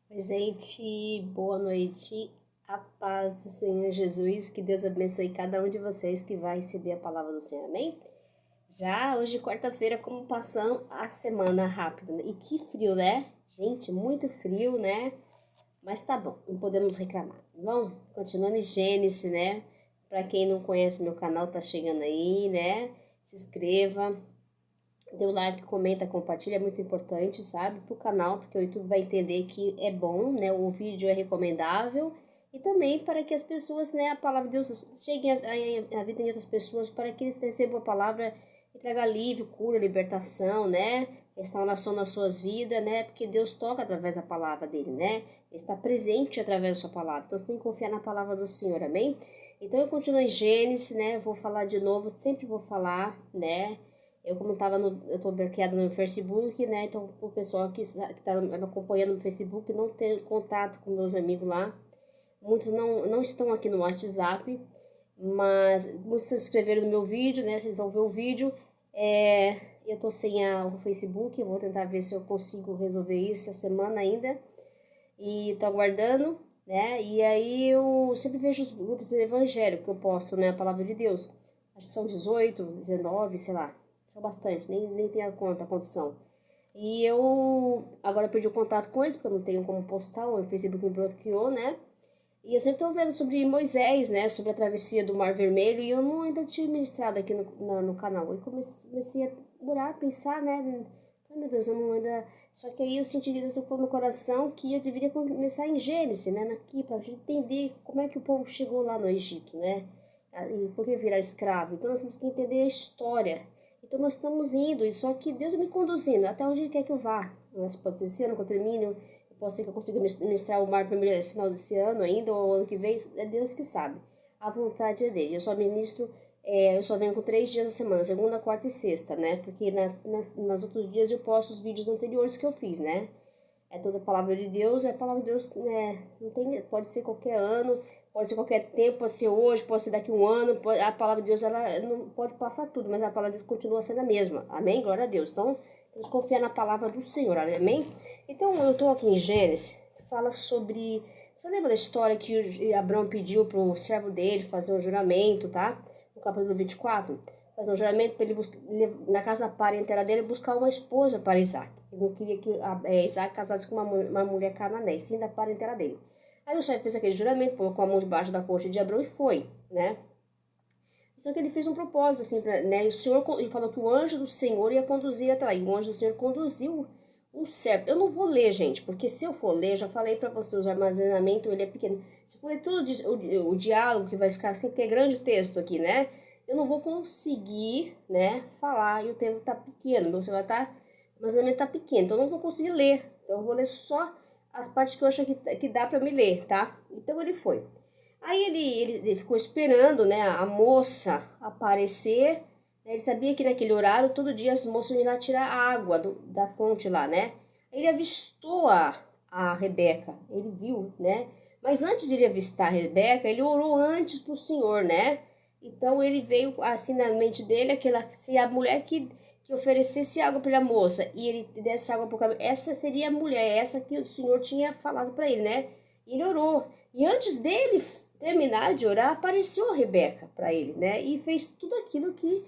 Oi, gente, boa noite, a paz do Senhor Jesus, que Deus abençoe cada um de vocês que vai receber a palavra do Senhor, amém? Já hoje, quarta-feira, como passando a semana rápido, né? E que frio, né? Gente, muito frio, né? Mas tá bom, não podemos reclamar. Bom, continuando em Gênesis, né? Pra quem não conhece meu canal, tá chegando aí, né? Se inscreva, dê o like, comenta, compartilha, é muito importante, sabe? Pro canal, porque o YouTube vai entender que é bom, né? O vídeo é recomendável. E também para que as pessoas, né, a palavra de Deus chegue à vida de outras pessoas, para que eles recebam a palavra e traga alívio, cura, libertação, né? Restauração nas suas vidas, né? Porque Deus toca através da palavra dele, né? Ele está presente através da sua palavra. Então você tem que confiar na palavra do Senhor, amém? Então eu continuo em Gênesis, né? Vou falar de novo, sempre vou falar, né? Eu tô bloqueada no Facebook, né? Então, o pessoal que tá me acompanhando no Facebook não tem contato com meus amigos lá. Muitos não estão aqui no WhatsApp, mas muitos se inscreveram no meu vídeo, né? Vocês vão ver o vídeo. Eu tô sem o Facebook, eu vou tentar ver se eu consigo resolver isso essa semana ainda. E tô aguardando, né? E aí eu sempre vejo os grupos evangélicos que eu posto, né? A palavra de Deus. Acho que são 18, 19, sei lá. São bastante, nem tenho a conta, a condição. E eu agora perdi o contato com eles, porque eu não tenho como postar, o Facebook me bloqueou, né? E eu sempre tô vendo sobre Moisés, né? Sobre a travessia do Mar Vermelho, e eu não ainda tinha ministrado aqui no canal. E comecei a orar, pensar, né? Ai, meu Deus, eu não ainda. Só que aí eu senti que Deus tocou no coração que eu deveria começar em Gênesis, né? Aqui, pra gente entender como é que o povo chegou lá no Egito, né? E por que virar escravo. Então nós temos que entender a história. Então nós estamos indo, e só que Deus me conduzindo até onde Ele quer que eu vá. Mas pode ser esse ano que eu termine, pode ser que eu consiga ministrar o Mar Vermelho no final desse ano ainda, ou ano que vem, é Deus que sabe. A vontade é dele. Eu só ministro, eu só venho com 3 dias da semana, segunda, quarta e sexta, né? Porque nas outros dias eu posto os vídeos anteriores que eu fiz, né? É toda a palavra de Deus, é a palavra de Deus, né? Não tem, pode ser qualquer ano, pode ser qualquer tempo, pode ser hoje, pode ser daqui a um ano, a palavra de Deus, ela não pode passar tudo, mas a palavra de Deus continua sendo a mesma, amém? Glória a Deus. Então, temos que confiar na palavra do Senhor, amém? Então, eu estou aqui em Gênesis, que fala sobre, você lembra da história que Abraão pediu para o servo dele fazer um juramento, tá? No capítulo 24, fazer um juramento para ele na casa parentela dele buscar uma esposa para Isaac. Ele não queria que Isaac casasse com uma mulher cananeia, sim da parentela dele. Aí o servo fez aquele juramento, colocou a mão debaixo da coxa de Abraão e foi, né? Só que ele fez um propósito, assim, né? E o Senhor ele falou que o anjo do Senhor ia conduzir até lá. E o anjo do Senhor conduziu o servo. Eu não vou ler, gente, porque se eu for ler, eu já falei para vocês, o armazenamento ele é pequeno. Se for ler tudo o diálogo, que vai ficar assim, porque é grande o texto aqui, né? Eu não vou conseguir, né, falar, e o tempo tá pequeno, meu celular tá, o armazenamento tá pequeno, então eu não vou conseguir ler. Então eu vou ler só as partes que eu acho que dá para me ler, tá? Então ele foi. Aí ele ficou esperando, né, a moça aparecer. Ele sabia que naquele horário, todo dia as moças iam lá tirar água da fonte lá, né? Ele avistou a Rebeca, ele viu, né? Mas antes de ele avistar a Rebeca, ele orou antes pro Senhor, né? Então ele veio assim na mente dele, se a mulher que oferecesse água para a moça e ele desse água para o cabelo, essa seria a mulher, essa que o Senhor tinha falado para ele, né? E ele orou. E antes dele terminar de orar, apareceu a Rebeca para ele, né? E fez tudo aquilo que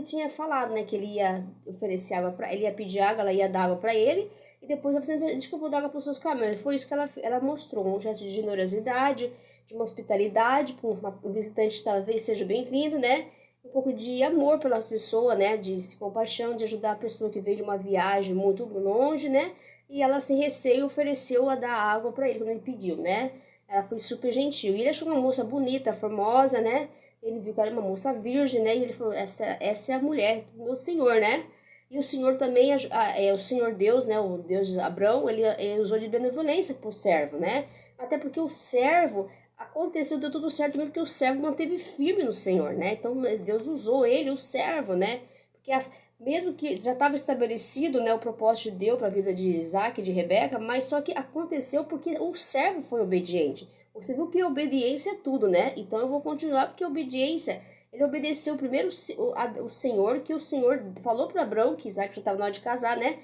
tinha falado, né? Que ele ia oferecer água para ele, ia pedir água, ela ia dar água para ele. E depois ela falou, diz que eu vou dar água para os seus camelos. Foi isso que ela mostrou, um gesto de generosidade, de uma hospitalidade, para um visitante talvez seja bem-vindo, né? Um pouco de amor pela pessoa, né? De compaixão, de ajudar a pessoa que veio de uma viagem muito longe, né? E ela sem receio ofereceu a dar água para ele quando ele pediu, né? Ela foi super gentil. E ele achou uma moça bonita, formosa, né? Ele viu que era uma moça virgem, né? E ele falou, essa é a mulher do meu senhor, né? E o senhor também, o senhor Deus, né? O Deus de Abrão, ele usou de benevolência pro servo, né? Até porque o servo, aconteceu, deu tudo certo também, porque o servo manteve firme no Senhor, né? Então Deus usou ele, o servo, né? Porque mesmo que já estava estabelecido, né, o propósito de Deus para a vida de Isaac e de Rebeca, mas só que aconteceu porque o servo foi obediente. Você viu que obediência é tudo, né? Então eu vou continuar porque obediência, ele obedeceu primeiro o Senhor, que o Senhor falou para Abraão que Isaac já estava na hora de casar, né?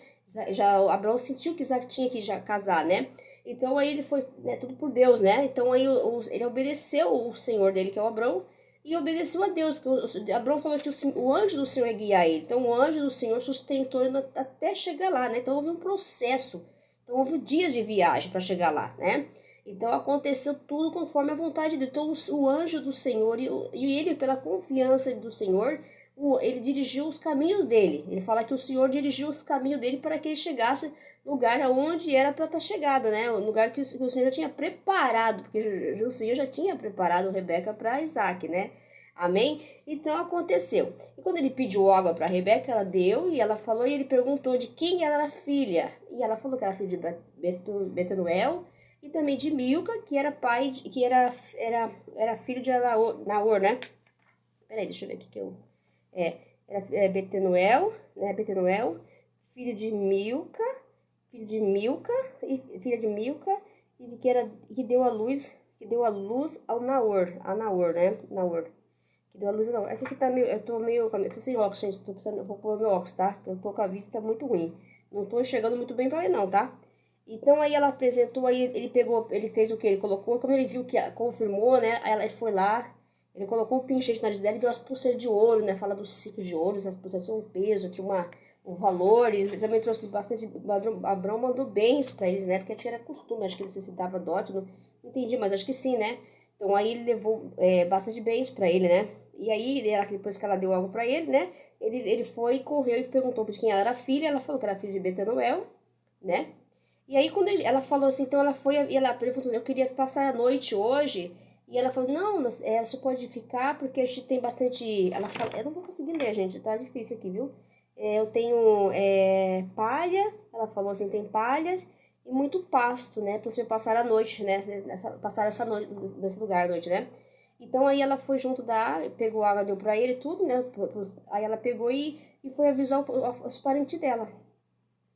Já Abraão sentiu que Isaac tinha que já casar, né? Então aí ele foi, né, tudo por Deus, né? Então aí ele obedeceu o senhor dele, que é o Abrão, e obedeceu a Deus, porque Abrão falou que o anjo do Senhor ia guiar ele. Então o anjo do Senhor sustentou ele até chegar lá, né? Então houve um processo. Então houve dias de viagem para chegar lá, né? Então aconteceu tudo conforme a vontade de Deus. Então o anjo do Senhor, e ele, pela confiança do Senhor, ele dirigiu os caminhos dele. Ele fala que o Senhor dirigiu os caminhos dele para que ele chegasse no lugar aonde era para estar chegada, né? O lugar que o Senhor já tinha preparado, porque o Senhor já tinha preparado Rebeca para Isaac, né? Amém? Então aconteceu. E quando ele pediu água para Rebeca, ela deu e ela falou, e ele perguntou de quem ela era filha. E ela falou que era filha de Betuel e também de Milca, que era pai, que era filho de Naor, né? Peraí, deixa eu ver aqui que eu... era Betuel, né? Betuel, filho de Milca, e filha de Milca, e que deu a luz ao Naor, né? Naor. Que deu a luz ao Naor. Aqui tá meio, eu tô sem óculos, gente, eu vou pôr meu óculos, tá? Eu tô com a vista muito ruim. Não tô enxergando muito bem pra ler não, tá? Então aí ela apresentou, aí ele fez o que? Ele colocou, quando ele viu que confirmou, né? Aí ele foi lá, ele colocou o pinchete na nariz dela e deu as pulseiras de ouro, né? Fala dos ciclos de ouro, essas pulseiras tinham um peso, tinha um valor, e ele também trouxe bastante. Abrão mandou bens pra eles, né? Porque acho que era costume, acho que não sei se dava dote, não entendi, mas acho que sim, né? Então aí ele levou bastante bens pra ele, né? E aí, depois que ela deu algo pra ele, né? Ele foi, correu e perguntou de quem ela era filha. Ela falou que era filha de Betuel, né? E aí, quando ela falou assim, então ela foi e ela perguntou, eu queria passar a noite hoje. E ela falou, não, você pode ficar porque a gente tem bastante... Ela falou, eu não vou conseguir ler, gente, tá difícil aqui, viu? Eu tenho palha, ela falou assim, tem palha e muito pasto, né? Pra você passar a noite, né? Passar essa noite, nesse lugar à noite, né? Então aí ela foi junto pegou água, deu pra ele tudo, né? Aí ela pegou e foi avisar os parentes dela,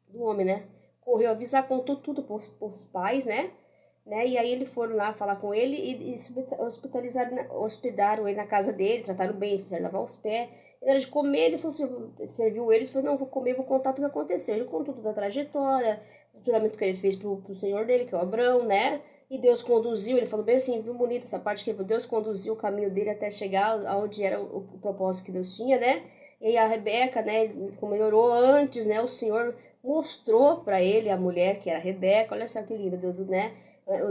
do homem, né? Correu avisar, contou tudo pros pais, né? E aí eles foram lá falar com ele e hospedaram ele na casa dele, trataram bem, fizeram lavar os pés. Na hora de comer, ele falou assim, serviu eles, falou, não, vou comer, vou contar tudo o que aconteceu. Ele contou toda a trajetória, o juramento que ele fez pro senhor dele, que é o Abrão, né? E Deus conduziu, ele falou bem assim, viu bonita essa parte que Deus conduziu o caminho dele até chegar aonde era o propósito que Deus tinha, né? E aí a Rebeca, né, como ele orou antes, né, o Senhor mostrou para ele a mulher que era a Rebeca, olha só que linda, Deus, né?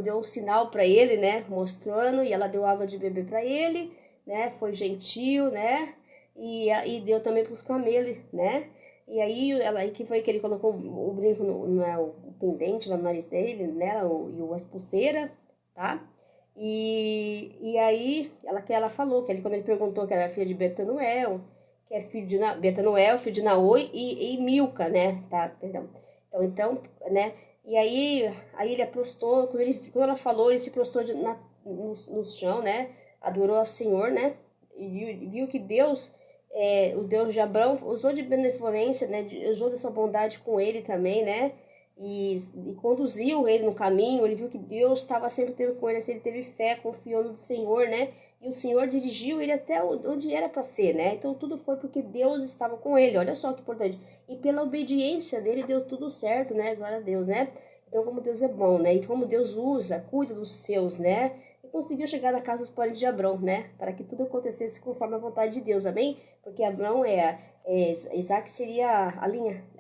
Deu um sinal para ele, né, mostrando, e ela deu água de beber para ele, né? Foi gentil, né? E deu também para os camelos, né? E aí que foi que ele colocou o brinco, o pendente no nariz dele, né? E as pulseiras, tá? E aí ela falou que quando ele perguntou que era filha de Betuel, que é filho de Betuel, filho de Naor e Milca, né? Tá, perdão. Então, né? E aí ele prostou, quando ela falou, ele se prostou no chão, né? Adorou ao Senhor, né? E viu que Deus, o Deus de Abrão, usou de benevolência, né? Usou dessa bondade com ele também, né? E conduziu ele no caminho. Ele viu que Deus estava sempre com ele, assim, ele teve fé, confiou no Senhor, né? E o Senhor dirigiu ele até onde era para ser, né? Então tudo foi porque Deus estava com ele. Olha só que importante. E pela obediência dele deu tudo certo, né? Glória a Deus, né? Então como Deus é bom, né? E como Deus cuida dos seus, né? E conseguiu chegar na casa dos parentes de Abrão, né? Para que tudo acontecesse conforme a vontade de Deus, amém? Porque Abrão Isaac seria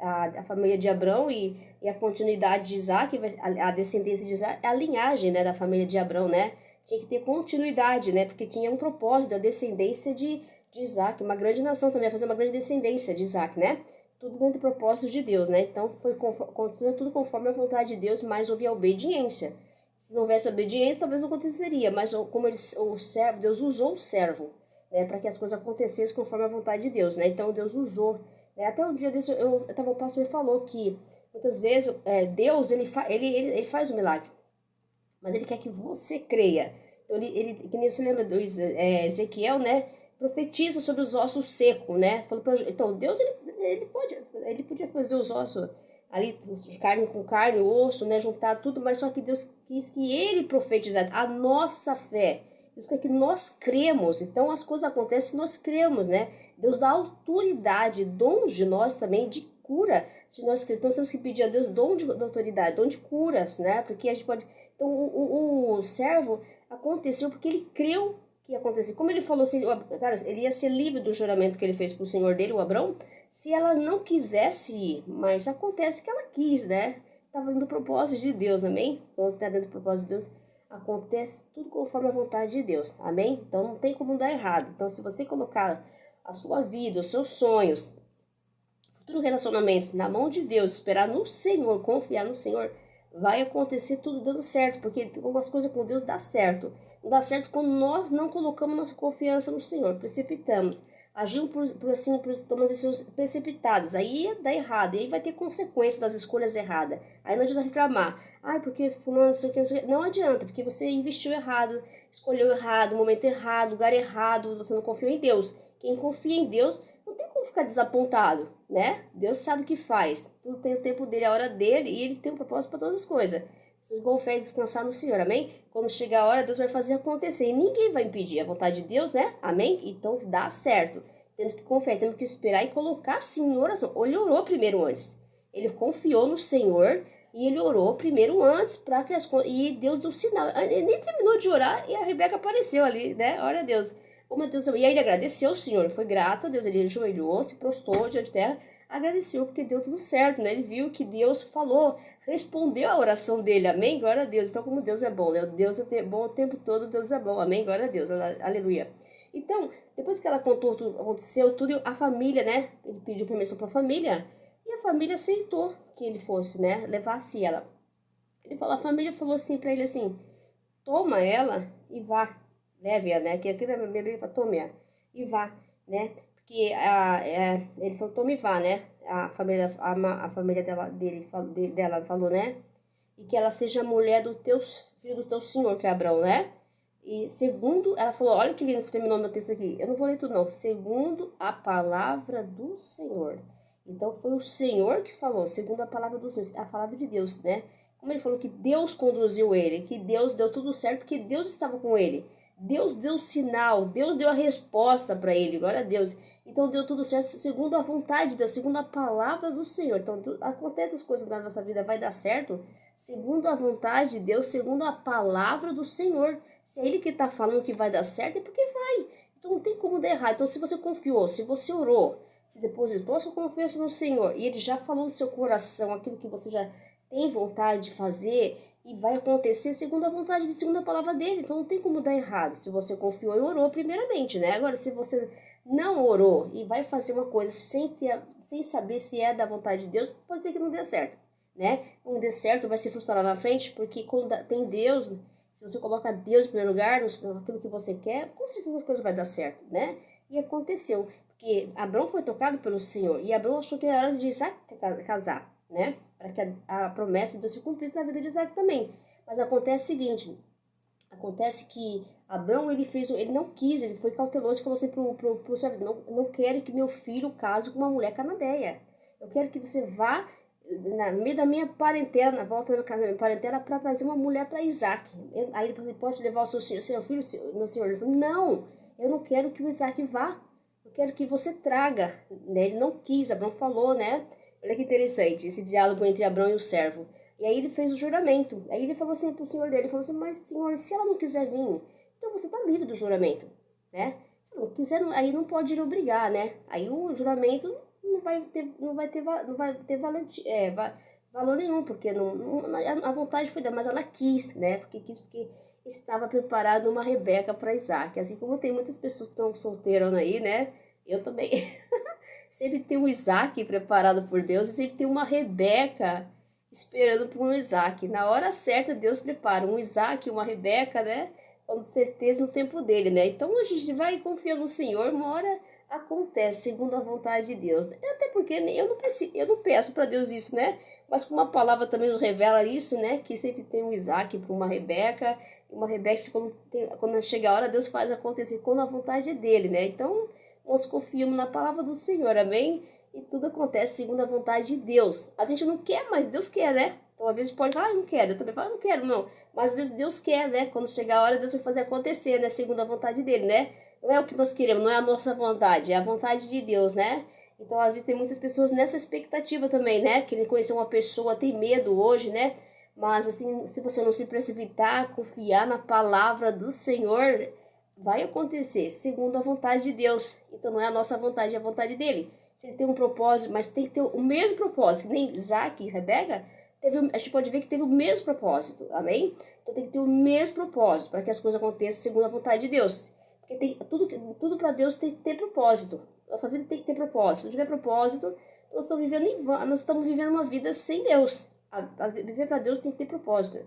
a família de Abrão e a continuidade de Isaac, a descendência de Isaac, a linhagem, né, da família de Abrão, né? Tinha que ter continuidade, né? Porque tinha um propósito da descendência de Isaac, uma grande nação também, fazer uma grande descendência de Isaac, né? Tudo dentro do propósito de Deus, né? Então aconteceu tudo conforme a vontade de Deus, mas houve a obediência. Se não houvesse obediência, talvez não aconteceria, mas como Deus usou o servo, né, para que as coisas acontecessem conforme a vontade de Deus, né? Então Deus usou, né? Até um dia desse o pastor falou que muitas vezes Deus ele faz o milagre, mas ele quer que você creia. Então que nem você lembra do Ezequiel, né? Profetiza sobre os ossos secos, né? Então Deus ele podia fazer os ossos ali, carne com carne, osso, né? Juntar tudo, mas só que Deus quis que ele profetizasse a nossa fé. Deus quer que nós cremos. Então as coisas acontecem se nós cremos, né? Deus dá autoridade, dons de nós também de cura Se nós cristãos temos que pedir a Deus dom de autoridade, dom de curas, né? Porque a gente pode... Então, o servo aconteceu porque ele creu que ia acontecer. Como ele falou assim, cara, ele ia ser livre do juramento que ele fez pro senhor dele, o Abrão, se ela não quisesse ir. Mas acontece que ela quis, né? Estava dentro do propósito de Deus, amém? Quando está dentro do propósito de Deus, acontece tudo conforme a vontade de Deus, amém? Então não tem como dar errado. Então se você colocar a sua vida, os seus sonhos, futuros relacionamentos na mão de Deus, esperar no Senhor, confiar no Senhor, vai acontecer tudo dando certo, porque algumas coisas com Deus dá certo. Não dá certo quando nós não colocamos nossa confiança no Senhor, precipitamos. Agindo por tomando decisões precipitadas, aí dá errado, e aí vai ter consequência das escolhas erradas. Aí não adianta reclamar, porque fulano, não adianta, porque você investiu errado, escolheu errado, momento errado, lugar errado, você não confiou em Deus. Quem confia em Deus não tem como ficar desapontado, né? Deus sabe o que faz, tudo tem o tempo dele, a hora dele, e ele tem um propósito para todas as coisas. Vocês com fé e descansar no Senhor, amém? Quando chegar a hora, Deus vai fazer acontecer. E ninguém vai impedir a vontade de Deus, né? Amém? Então dá certo. Temos que confiar, temos que esperar e colocar sim em oração. Ele orou primeiro antes. Ele confiou no Senhor e ele orou primeiro antes para que as coisas. E Deus deu sinal. Ele nem terminou de orar e a Rebeca apareceu ali, né? Olha Deus. Como Deus. E aí ele agradeceu o Senhor, foi grato a Deus. Ele ajoelhou, se prostrou diante de terra, agradeceu porque deu tudo certo, né? Ele viu que Deus falou, respondeu a oração dele, amém? Glória a Deus. Então, como Deus é bom, né? Deus é bom o tempo todo, Deus é bom, amém? Glória a Deus, aleluia. Então, depois que ela contou tudo, aconteceu tudo, a família, né? Ele pediu permissão para a família e a família aceitou que ele fosse, né? Levasse ela. A família falou assim para ele assim: toma ela e vá, leve-a, né? Que aqui na minha Bíblia fala: tome-a e vá, né? Porque ele falou: tome e vá, né? A família dela falou, né? E que ela seja a mulher do teu filho, do teu senhor, que é Abraão, né? E segundo, ela falou, olha que lindo que terminou meu texto aqui. Eu não vou ler tudo não. Segundo a palavra do Senhor. Então foi o Senhor que falou, segundo a palavra do Senhor, a palavra de Deus, né? Como ele falou que Deus conduziu ele, que Deus deu tudo certo, porque Deus estava com ele. Deus deu o sinal, Deus deu a resposta para ele, glória a Deus. Então deu tudo certo segundo a vontade de Deus, segundo a palavra do Senhor. Então acontece as coisas na nossa vida, vai dar certo, segundo a vontade de Deus, segundo a palavra do Senhor. Se é ele que está falando que vai dar certo, é porque vai. Então não tem como dar errado. Então se você confiou, se você orou, se depositou a sua confiança no Senhor, e ele já falou no seu coração aquilo que você já tem vontade de fazer, e vai acontecer segundo a vontade dele, segundo a palavra dele. Então não tem como dar errado. Se você confiou e orou primeiramente, né? Agora, se você não orou e vai fazer uma coisa sem saber se é da vontade de Deus, pode ser que não dê certo, né? Não dê certo, vai se frustrar lá na frente, porque quando tem Deus, se você coloca Deus em primeiro lugar, naquilo que você quer, com certeza as coisas vão dar certo, né? E aconteceu, porque Abrão foi tocado pelo Senhor, e Abrão achou que era hora de Isaac casar, né? Para que a promessa de Deus se cumprisse na vida de Isaac também. Mas acontece o seguinte, acontece que Abrão, ele não quis, ele foi cauteloso e falou assim pro servo, não quero que meu filho case com uma mulher cananeia. Eu quero que você vá no meio da minha parentela, na volta da casa da minha parentela, para trazer uma mulher para Isaac. Aí ele falou assim, pode levar o seu filho, meu senhor? Ele falou, não, eu não quero que o Isaac vá. Eu quero que você traga. Né? Ele não quis, Abrão falou, né? Olha que interessante, esse diálogo entre Abrão e o servo. E aí ele fez o juramento. Aí ele falou assim pro senhor dele, ele falou assim, mas senhor, se ela não quiser vir, então você está livre do juramento, né? Se ela não quiser, aí não pode ir obrigar, né? Aí o juramento não vai ter valor nenhum, porque a vontade foi dela, mas ela quis, né? Porque estava preparada uma Rebeca para Isaac. Assim como tem muitas pessoas que estão solteiras aí, né? Eu também. Sempre tem um Isaac preparado por Deus e sempre tem uma Rebeca esperando por um Isaac. Na hora certa, Deus prepara um Isaac, uma Rebeca, né? Com certeza no tempo dele, né? Então a gente vai confiando no Senhor, uma hora acontece segundo a vontade de Deus. Até porque eu não peço para Deus isso, né? Mas como a palavra também nos revela isso, né? Que sempre tem um Isaac para uma Rebeca. Uma Rebeca, quando chega a hora, Deus faz acontecer quando a vontade é dele, né? Então nós confiamos na palavra do Senhor, amém? E tudo acontece segundo a vontade de Deus. A gente não quer, mas Deus quer, né? Então, às vezes pode falar, não quero. Eu também falo, não quero, não. Mas às vezes Deus quer, né? Quando chegar a hora, Deus vai fazer acontecer, né? Segundo a vontade dele, né? Não é o que nós queremos, não é a nossa vontade, é a vontade de Deus, né? Então, às vezes, tem muitas pessoas nessa expectativa também, né? Querem conhecer uma pessoa, tem medo hoje, né? Mas, assim, se você não se precipitar, confiar na palavra do Senhor, vai acontecer segundo a vontade de Deus. Então, não é a nossa vontade, é a vontade dele. Se ele tem um propósito, mas tem que ter o mesmo propósito, que nem Isaac e Rebeca, a gente pode ver que teve o mesmo propósito, amém? Então, tem que ter o mesmo propósito para que as coisas aconteçam segundo a vontade de Deus. Porque tudo para Deus tem que ter propósito. Nossa vida tem que ter propósito. Se não tiver propósito, nós estamos vivendo uma vida sem Deus. Viver para Deus tem que ter propósito.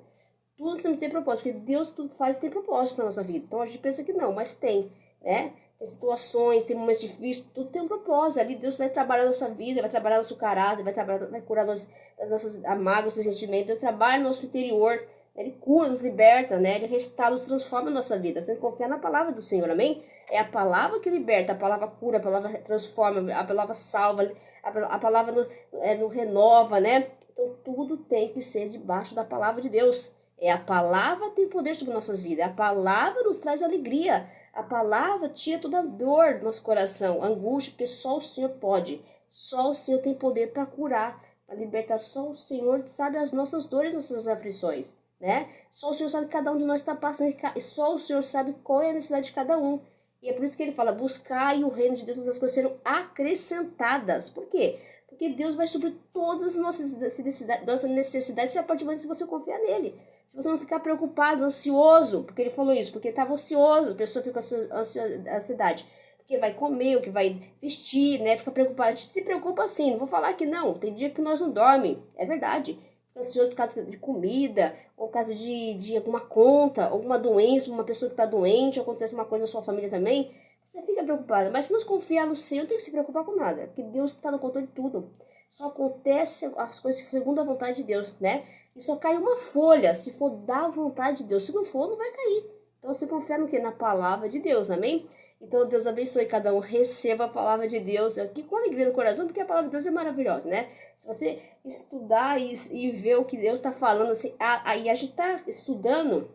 Tudo tem que ter propósito, porque Deus tudo faz ter propósito na nossa vida. Então a gente pensa que não, mas tem, né? Tem situações, tem momentos difíceis, tudo tem um propósito. Ali Deus vai trabalhar a nossa vida, vai trabalhar nosso caráter, vai curar as nossas mágoas, nossos sentimentos. Deus trabalha no nosso interior. Ele cura, nos liberta, né? Ele restaura, nos transforma a nossa vida. Você tem que confiar na palavra do Senhor, amém? É a palavra que liberta, a palavra cura, a palavra transforma, a palavra salva, a palavra nos renova, né? Então tudo tem que ser debaixo da palavra de Deus. É a palavra que tem poder sobre nossas vidas. A palavra nos traz alegria. A palavra tira toda a dor do nosso coração, angústia, porque só o Senhor pode. Só o Senhor tem poder para curar, para libertar. Só o Senhor sabe as nossas dores, nossas aflições, né? Só o Senhor sabe que cada um de nós está passando. Só o Senhor sabe qual é a necessidade de cada um. E é por isso que ele fala, buscai o reino de Deus, todas as coisas serão acrescentadas. Por quê? Porque Deus vai suprir todas as nossas necessidades a partir do momento que você confiar nele. Se você não ficar preocupado, ansioso, porque ele falou isso, porque estava ansioso, a pessoa fica com ansiedade, porque vai comer, o que vai vestir, né? Fica preocupada. A gente se preocupa assim, não vou falar que não, tem dia que nós não dormimos, é verdade. Fica ansioso por causa de comida, ou por causa de alguma conta, alguma doença, uma pessoa que está doente, ou acontece uma coisa na sua família também. Você fica preocupada, mas se nós confiar no Senhor, não tem que se preocupar com nada, porque Deus está no controle de tudo. Só acontece as coisas segundo a vontade de Deus, né? E só cai uma folha, se for da vontade de Deus. Se não for, não vai cair. Então você confia no quê? Na palavra de Deus, amém? Então Deus abençoe cada um, receba a palavra de Deus aqui com alegria no coração, porque a palavra de Deus é maravilhosa, né? Se você estudar e ver o que Deus está falando, assim, aí a gente está estudando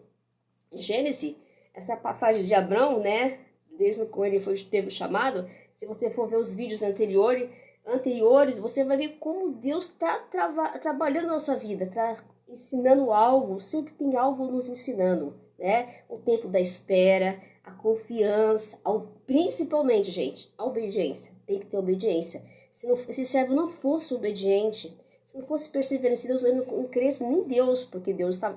Gênesis, essa passagem de Abrão, né? Desde quando ele teve o chamado, se você for ver os vídeos anteriores, você vai ver como Deus está trabalhando na nossa vida, ensinando algo, sempre tem algo nos ensinando, né? O tempo da espera, a confiança, principalmente, gente, a obediência, tem que ter obediência. Se esse servo não fosse obediente, se não fosse perseverante, se Deus não cresce nem Deus, porque Deus está,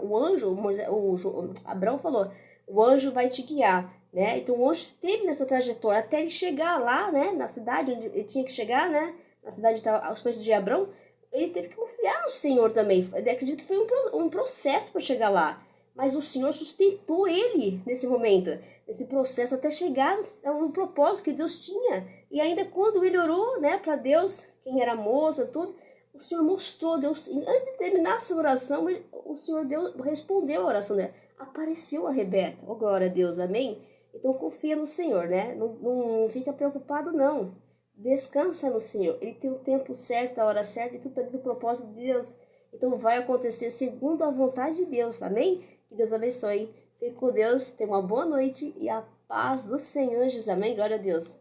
Abraão falou, o anjo vai te guiar, né? Então o anjo esteve nessa trajetória até ele chegar lá, né? Na cidade onde ele tinha que chegar, né? Na cidade aos pés de Abrão, ele teve que confiar no Senhor também. Eu acredito que foi um processo para chegar lá, mas o Senhor sustentou ele nesse momento, nesse processo até chegar no propósito que Deus tinha. E ainda quando ele orou, né, para Deus, quem era a moça, tudo, o Senhor mostrou, Deus, antes de terminar essa oração, o Senhor respondeu a oração dela. Apareceu a Rebeca, oh, glória a Deus, amém? Então confia no Senhor, né? Não fica preocupado, não. Descansa no Senhor. Ele tem o tempo certo, a hora certa, e tudo está dentro do propósito de Deus. Então vai acontecer segundo a vontade de Deus, amém? Que Deus abençoe. Fique com Deus, tenha uma boa noite e a paz do Senhor Jesus, amém? Glória a Deus.